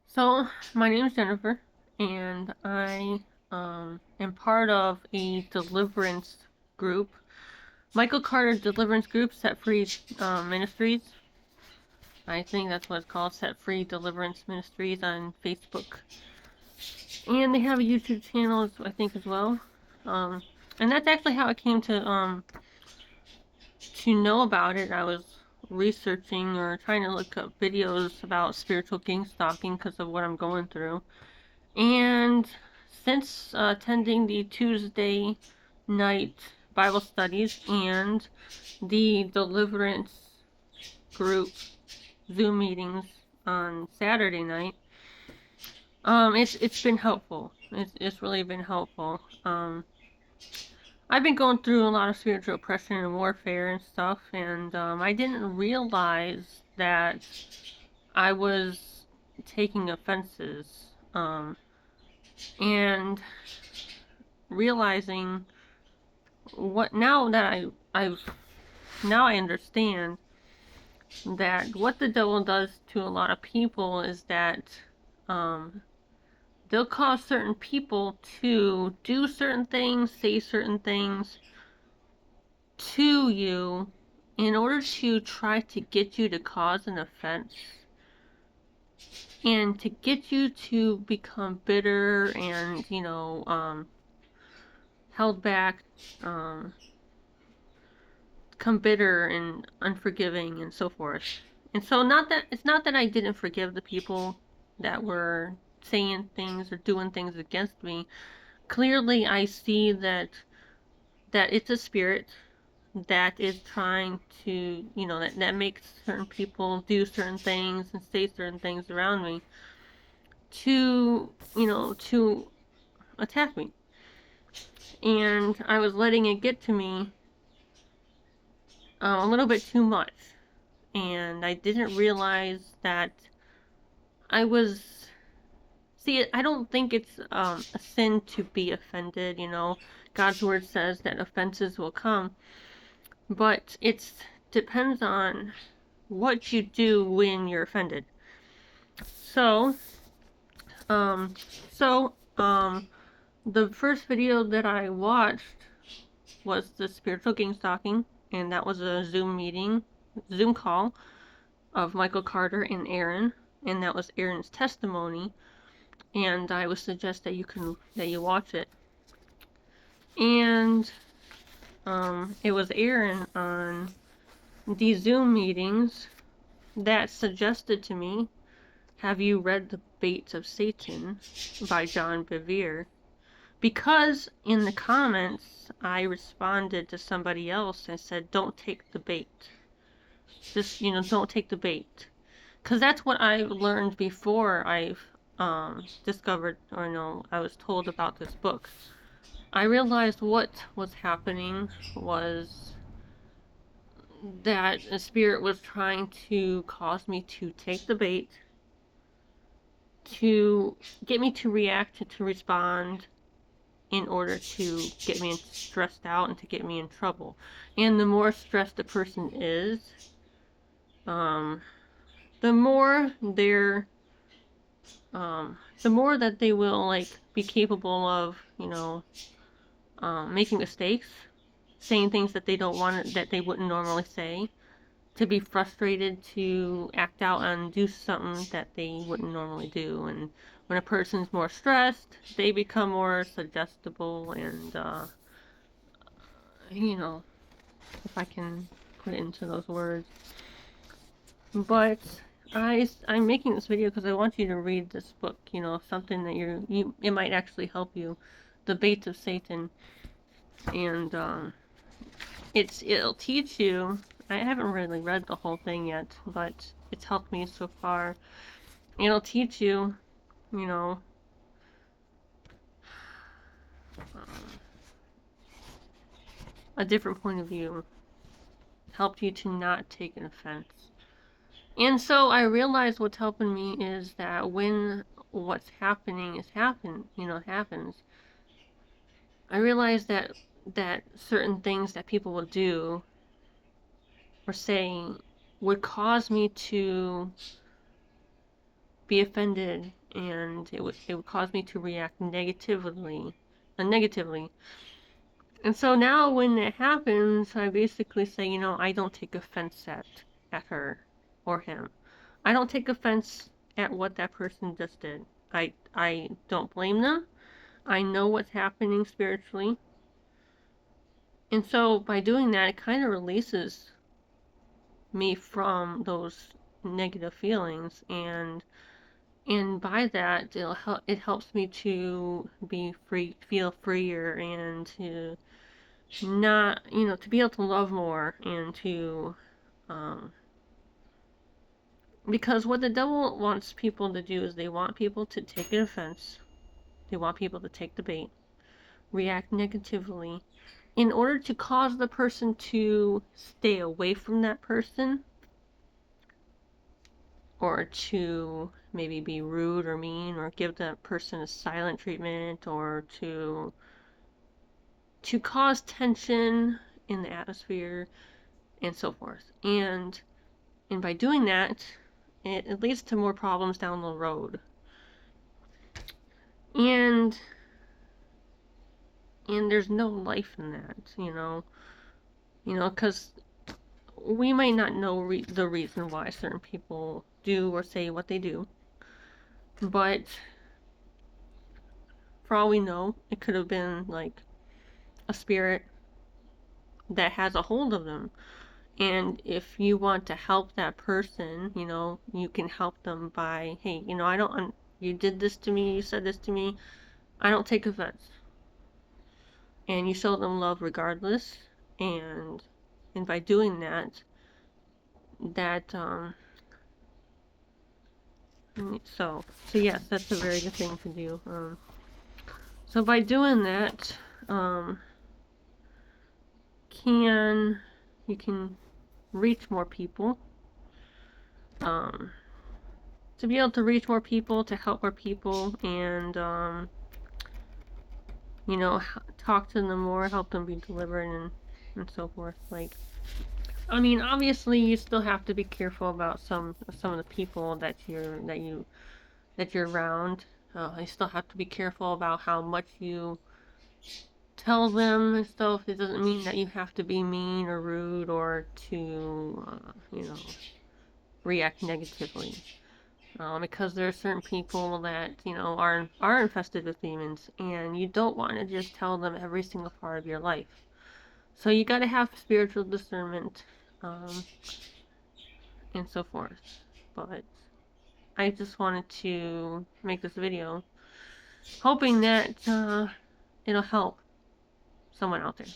So, my name is Jennifer, and I am part of a deliverance group, Michael Carter Deliverance Group, Set Free Ministries. I think that's what it's called, Set Free Deliverance Ministries on Facebook. And they have a YouTube channel, I think, as well. Um, and that's actually how I came to know about it. I was researching or trying to look up videos about spiritual gang stalking because of what I'm going through. And since attending the Tuesday night Bible studies and the deliverance group Zoom meetings on Saturday night, it's been helpful. It's really been helpful. I've been going through a lot of spiritual oppression and warfare and stuff, and I didn't realize that I was taking offenses. And realizing what now that I understand that what the devil does to a lot of people is that um, they'll cause certain people to do certain things, say certain things to you in order to try to get you to cause an offense and to get you to become bitter and, held back, um, become bitter and unforgiving and so forth. And so it's not that I didn't forgive the people that were saying things or doing things against me. Clearly I see that it's a spirit that is trying to, that makes certain people do certain things and say certain things around me to attack me. And I was letting it get to me a little bit too much. And I didn't realize that I was. See, I don't think it's a sin to be offended, God's word says that offenses will come, but it depends on what you do when you're offended. So, um, so, um, the first video that I watched was the spiritual gang stalking, and that was a Zoom call of Michael Carter and Aaron, and that was Aaron's testimony. And I would suggest that you watch it. And it was Aaron on the Zoom meetings that suggested to me, have you read The Baits of Satan by John Bevere? Because in the comments, I responded to somebody else and said, don't take the bait. Just, don't take the bait. Because that's what I learned before I've discovered, or I was told about this book. I realized what was happening was that a spirit was trying to cause me to take the bait, to get me to react, to respond, in order to get me stressed out and to get me in trouble. And the more stressed the person is, the more the more that they will be capable of, making mistakes, saying things that they don't want, that they wouldn't normally say, to be frustrated, to act out and do something that they wouldn't normally do. And when a person's more stressed, they become more suggestible and, if I can put it into those words. But I'm making this video because I want you to read this book, something that it might actually help you. The Baits of Satan. And, it'll teach you. I haven't really read the whole thing yet, but it's helped me so far. It'll teach you, you know, a different point of view. Help you to not take an offense. And so I realized what's helping me is that when what's happening happens, I realize that certain things that people will do or say would cause me to be offended, and it would cause me to react negatively. And so now when it happens, I basically say, I don't take offense at her or him. I don't take offense at what that person just did. I don't blame them. I know what's happening spiritually. And so by doing that, it kind of releases me from those negative feelings, and by that it helps me to be free, feel freer, and to not, to be able to love more, and to um because what the devil wants people to do is they want people to take an offense. They want people to take the bait, react negatively, in order to cause the person to stay away from that person, or to maybe be rude or mean, or give that person a silent treatment, or to cause tension in the atmosphere, and so forth. And by doing that, it leads to more problems down the road. And there's no life in that, because we might not know the reason why certain people do or say what they do, but for all we know, it could have been like a spirit that has a hold of them. And if you want to help that person, you can help them by, hey, I don't, you did this to me, you said this to me, I don't take offense. And you show them love regardless. And by doing that, so yes, that's a very good thing to do. So by doing that, um, you can reach more people, um, to be able to reach more people, to help more people, and talk to them more, help them be delivered, and so forth. Like, I mean, obviously, you still have to be careful about some of the people that you're around. You still have to be careful about how much you tell them and stuff. It doesn't mean that you have to be mean or rude, or to, react negatively. Because there are certain people that, are infested with demons, and you don't want to just tell them every single part of your life. So you got to have spiritual discernment, um, and so forth. But I just wanted to make this video, hoping that it'll help someone out there.